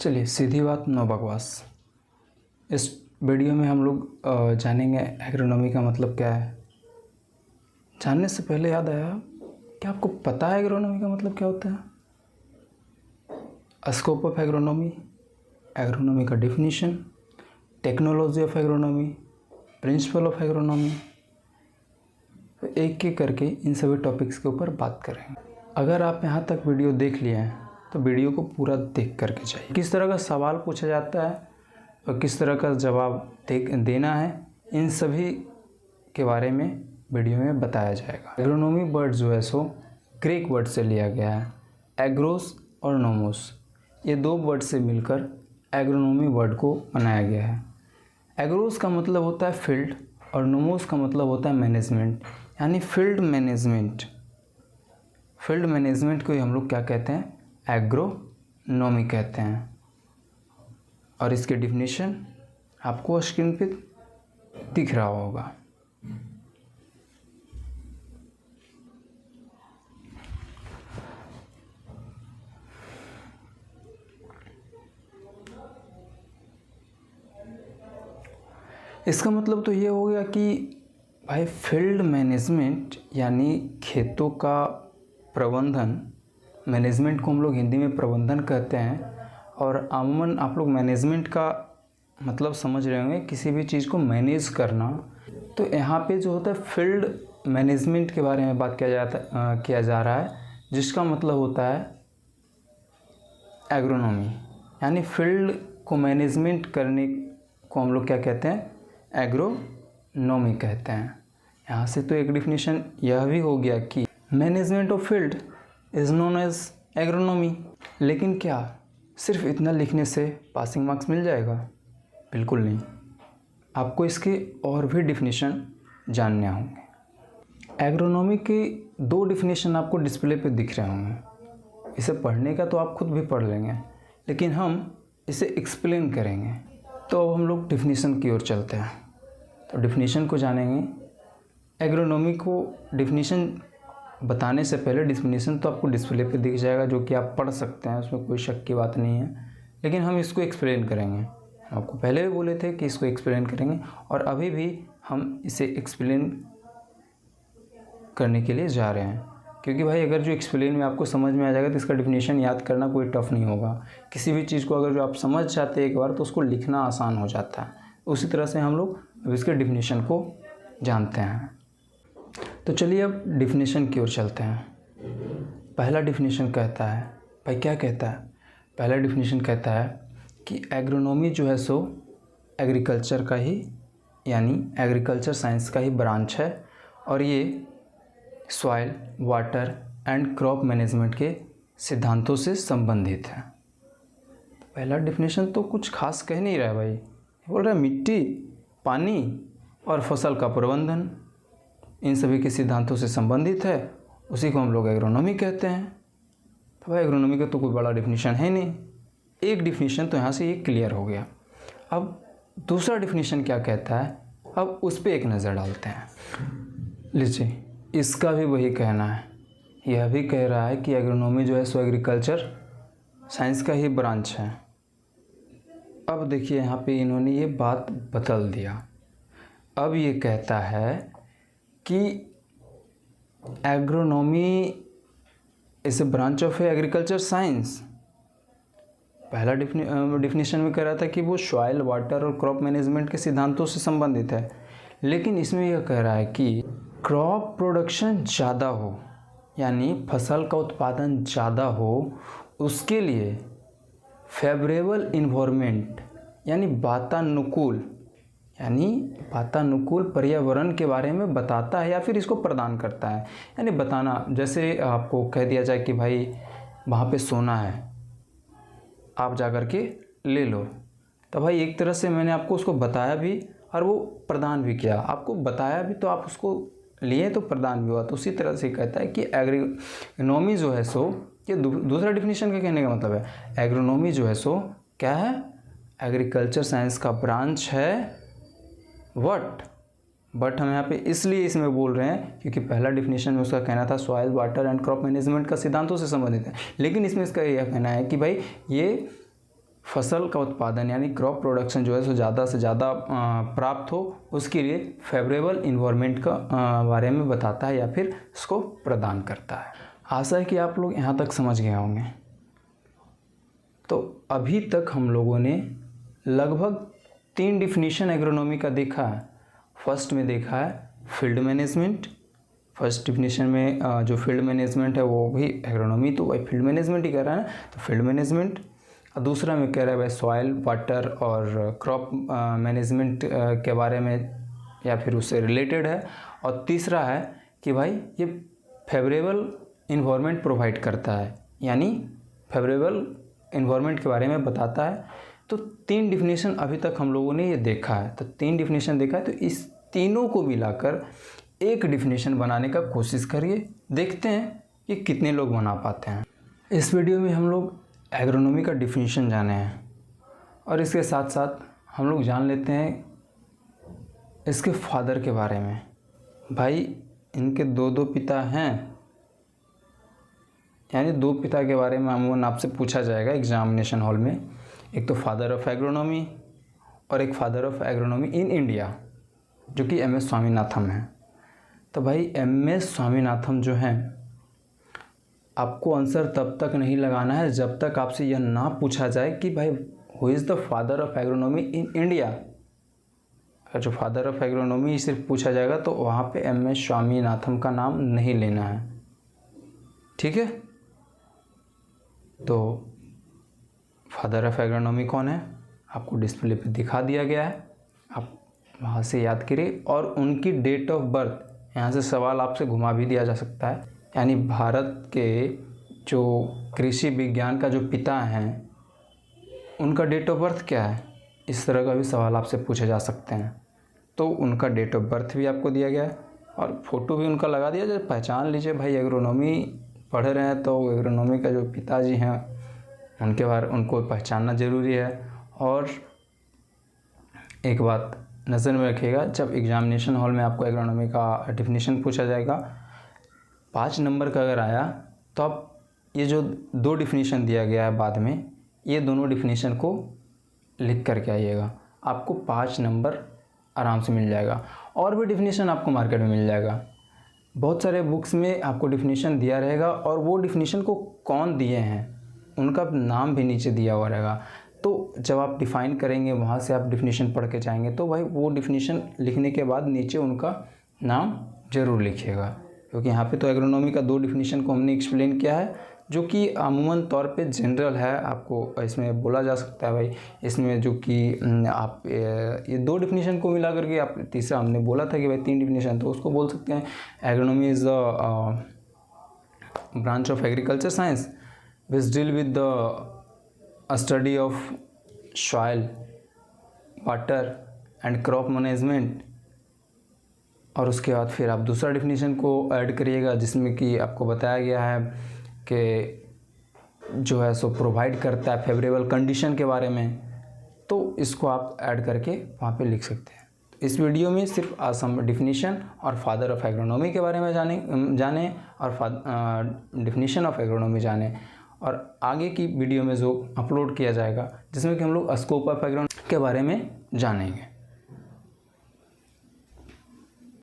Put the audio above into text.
चलिए सीधी बात नो बकवास। इस वीडियो में हम लोग जानेंगे एग्रोनॉमी का मतलब क्या है। जानने से पहले याद आया कि आपको पता है एग्रोनॉमी का मतलब क्या होता है। स्कोप ऑफ एग्रोनॉमी, एग्रोनॉमी का definition, technology of agronomy, principle of agronomy, एक एक करके इन सभी टॉपिक्स के ऊपर बात करेंगे। अगर आप यहाँ तक वीडियो देख लिए हैं तो वीडियो को पूरा देख करके जाइए। किस तरह का सवाल पूछा जाता है और किस तरह का जवाब देना है, इन सभी के बारे में वीडियो में बताया जाएगा। एग्रोनॉमी वर्ड जो है सो ग्रीक वर्ड से लिया गया है। एग्रोस और नोमोस, ये दो वर्ड से मिलकर एग्रोनॉमी वर्ड को बनाया गया है। एग्रोस का मतलब होता है फील्ड और नोमोस का मतलब होता है मैनेजमेंट, यानी फील्ड मैनेजमेंट। फील्ड मैनेजमेंट को ही हम लोग क्या कहते हैं, एग्रोनॉमी कहते हैं। और इसके डिफिनीशन आपको स्क्रीन पे दिख रहा होगा। इसका मतलब तो ये हो गया कि भाई फील्ड मैनेजमेंट यानी खेतों का प्रबंधन, मैनेजमेंट को हम लोग हिंदी में प्रबंधन कहते हैं। और अमूमन आप लोग मैनेजमेंट का मतलब समझ रहे होंगे किसी भी चीज़ को मैनेज करना। तो यहाँ पे जो होता है फील्ड मैनेजमेंट के बारे में बात किया जा रहा है, जिसका मतलब होता है एग्रोनॉमी, यानी फील्ड को मैनेजमेंट करने को हम लोग क्या कहते हैं, एग्रोनॉमी कहते हैं। यहाँ से तो एक डिफिनीशन यह भी हो गया कि management of field is known as agronomy. लेकिन क्या सिर्फ इतना लिखने से पासिंग मार्क्स मिल जाएगा? बिल्कुल नहीं, आपको इसके और भी डिफिनीशन जानने होंगे। एग्रोनॉमी के दो डिफिनीशन आपको डिस्प्ले पे दिख रहे होंगे। इसे पढ़ने का तो आप खुद भी पढ़ लेंगे, लेकिन हम इसे एक्सप्लेन करेंगे। तो अब हम लोग डिफिनीशन की ओर चलते हैं। तो डिफिनीशन को जानेंगे। एग्रोनॉमी को डिफिनीशन बताने से पहले डिफिनीशन तो आपको डिस्प्ले पे दिख जाएगा, जो कि आप पढ़ सकते हैं, उसमें कोई शक की बात नहीं है। लेकिन हम इसको एक्सप्लेन करेंगे। आपको पहले भी बोले थे कि इसको एक्सप्लेन करेंगे, और अभी भी हम इसे एक्सप्लेन करने के लिए जा रहे हैं। क्योंकि भाई अगर जो एक्सप्लेन में आपको समझ में आ जाएगा तो इसका डिफिनीशन याद करना कोई टफ नहीं होगा। किसी भी चीज़ को अगर जो आप समझ जाते हैं एक बार तो उसको लिखना आसान हो जाता है। उसी तरह से हम लोग अब इसके डिफिनीशन को जानते हैं। तो चलिए अब डिफिनीशन की ओर चलते हैं। पहला डिफिनीशन कहता है, भाई क्या कहता है? पहला डिफिनीशन कहता है कि एग्रोनॉमी जो है सो एग्रीकल्चर का ही, यानी एग्रीकल्चर साइंस का ही ब्रांच है, और ये soil, water and crop management के सिद्धांतों से संबंधित है। पहला डिफिनीशन तो कुछ खास कह नहीं रहा है भाई, बोल रहा है मिट्टी, पानी और फसल का प्रबंधन इन सभी के सिद्धांतों से संबंधित है, उसी को हम लोग एग्रोनॉमी कहते हैं। तो भाई एग्रोनॉमी का तो कोई बड़ा डिफिनीशन है नहीं। एक डिफिनीशन तो यहाँ से ये क्लियर हो गया। अब दूसरा डिफिनीशन क्या कहता है, अब उस पर एक नज़र डालते हैं। लीजिए, इसका भी वही कहना है। यह भी कह रहा है कि एग्रोनॉमी जो है सो एग्रीकल्चर साइंस का ही ब्रांच है। अब देखिए यहाँ पे इन्होंने ये बात बदल दिया। अब ये कहता है कि agronomy is a branch of agriculture science. पहला डिफिनीशन में कह रहा था कि वो सॉइल, वाटर और क्रॉप मैनेजमेंट के सिद्धांतों से संबंधित है, लेकिन इसमें यह कह रहा है कि क्रॉप प्रोडक्शन ज़्यादा हो, यानी फसल का उत्पादन ज़्यादा हो, उसके लिए फेवरेबल इन्वायरमेंट यानी वातानुकूल पर्यावरण के बारे में बताता है या फिर इसको प्रदान करता है। यानी बताना, जैसे आपको कह दिया जाए कि भाई वहाँ पे सोना है, आप जा कर के ले लो, तो भाई एक तरह से मैंने आपको उसको बताया भी और वो प्रदान भी किया। आपको बताया भी तो आप उसको लिए तो प्रदान भी हुआ। तो उसी तरह से कहता है कि एग्रोनॉमी जो है सो, ये दूसरा डिफिनीशन का कहने का मतलब है, एग्रोनॉमी जो है सो क्या है, एग्रीकल्चर साइंस का ब्रांच है। बट हम यहाँ पे इसलिए इसमें बोल रहे हैं क्योंकि पहला डिफिनीशन में उसका कहना था soil, water and crop management का सिद्धांतों से संबंधित है, लेकिन इसमें इसका यह कहना है कि भाई ये फसल का उत्पादन यानी क्रॉप प्रोडक्शन जो है सो ज़्यादा से ज़्यादा प्राप्त हो, उसके लिए फेवरेबल इन्वायरमेंट का बारे में बताता है या फिर उसको प्रदान करता है। आशा है कि आप लोग यहाँ तक समझ गए होंगे। तो अभी तक हम लोगों ने लगभग 3 डिफिनीशन एग्रोनॉमी का देखा है। फर्स्ट में देखा है फील्ड मैनेजमेंट। फर्स्ट डिफिनीशन में जो फील्ड मैनेजमेंट है वो भी एग्रोनॉमी, तो भाई फील्ड मैनेजमेंट ही कह रहा है ना, तो फील्ड मैनेजमेंट। और दूसरा में कह रहा है भाई सॉइल, वाटर और क्रॉप मैनेजमेंट के बारे में या फिर उससे रिलेटेड है। और तीसरा है कि भाई ये फेवरेबल इन्वायरमेंट प्रोवाइड करता है, यानी फेवरेबल इन्वायरमेंट के बारे में बताता है। तो 3 डिफिनीशन अभी तक हम लोगों ने ये देखा है। तो 3 डिफिनीशन देखा है, तो इस तीनों को मिलाकर एक डिफिनीशन बनाने का कोशिश करिए, देखते हैं कि कितने लोग बना पाते हैं। इस वीडियो में हम लोग एग्रोनॉमी का डिफिनीशन जाने हैं और इसके साथ साथ हम लोग जान लेते हैं इसके फादर के बारे में। भाई इनके 2 पिता हैं, यानी 2 पिता के बारे में अमूमन आपसे पूछा जाएगा एग्जामिनेशन हॉल में। एक तो फादर ऑफ एग्रोनॉमी और एक father of agronomy in India, जो कि एम एस स्वामीनाथन है। तो भाई एम एस स्वामीनाथन जो हैं, आपको आंसर तब तक नहीं लगाना है जब तक आपसे यह ना पूछा जाए कि भाई who is the father of agronomy in India. अगर जो फादर ऑफ एग्रोनॉमी सिर्फ पूछा जाएगा तो वहाँ पे एम एस स्वामीनाथन का नाम नहीं लेना है, ठीक है। तो फादर ऑफ एग्रोनॉमी कौन है आपको डिस्प्ले पे दिखा दिया गया है, आप वहाँ से याद करिए। और उनकी डेट ऑफ बर्थ, यहाँ से सवाल आपसे घुमा भी दिया जा सकता है, यानी भारत के जो कृषि विज्ञान का जो पिता हैं उनका डेट ऑफ बर्थ क्या है, इस तरह का भी सवाल आपसे पूछे जा सकते हैं। तो उनका डेट ऑफ बर्थ भी आपको दिया गया है और फ़ोटो भी उनका लगा दिया जाए, पहचान लीजिए। भाई एग्रोनॉमी पढ़ रहे हैं तो एग्रोनॉमी का जो पिताजी हैं उनके बारे उनको पहचानना ज़रूरी है। और एक बात नज़र में रखिएगा, जब एग्जामिनेशन हॉल में आपको एग्रोनॉमी का डिफिनीशन पूछा जाएगा 5 नंबर का अगर आया तो आप ये जो 2 डिफिनीशन दिया गया है बाद में, ये दोनों डिफिनीशन को लिख करके आइएगा, आपको 5 नंबर आराम से मिल जाएगा। और भी डिफिनीशन आपको मार्केट में मिल जाएगा, बहुत सारे बुक्स में आपको डिफिनीशन दिया रहेगा और वो डिफिनीशन को कौन दिए हैं उनका नाम भी नीचे दिया हुआ रहेगा। तो जब आप डिफ़ाइन करेंगे वहाँ से आप डिफिनीशन पढ़ के जाएंगे तो भाई वो डिफिनीशन लिखने के बाद नीचे उनका नाम ज़रूर लिखिएगा, क्योंकि यहाँ पे तो एग्रोनॉमी का 2 डिफिनीशन को हमने एक्सप्लेन किया है जो कि अमूमन तौर पे जनरल है। आपको इसमें बोला जा सकता है भाई इसमें जो कि आप ये 2 डिफिनीशन को मिला करके आप तीसरा हमने बोला था कि भाई 3 डिफिनीशन, तो उसको बोल सकते हैं agronomy is the branch of agriculture science which deal with the study of soil, water and crop management. और उसके बाद फिर आप दूसरा डिफिनीशन को ऐड करिएगा जिसमें कि आपको बताया गया है कि जो है सो प्रोवाइड करता है फेवरेबल कंडीशन के बारे में, तो इसको आप ऐड करके वहाँ पे लिख सकते हैं। इस वीडियो में सिर्फ असम डिफिनीशन और फादर ऑफ एग्रोनॉमी के बारे में जाने और डिफिनीशन ऑफ एग्रोनॉमी जाने, और आगे की वीडियो में जो अपलोड किया जाएगा जिसमें कि हम लोग स्कोप ऑफ एग्रोनॉमी के बारे में जानेंगे।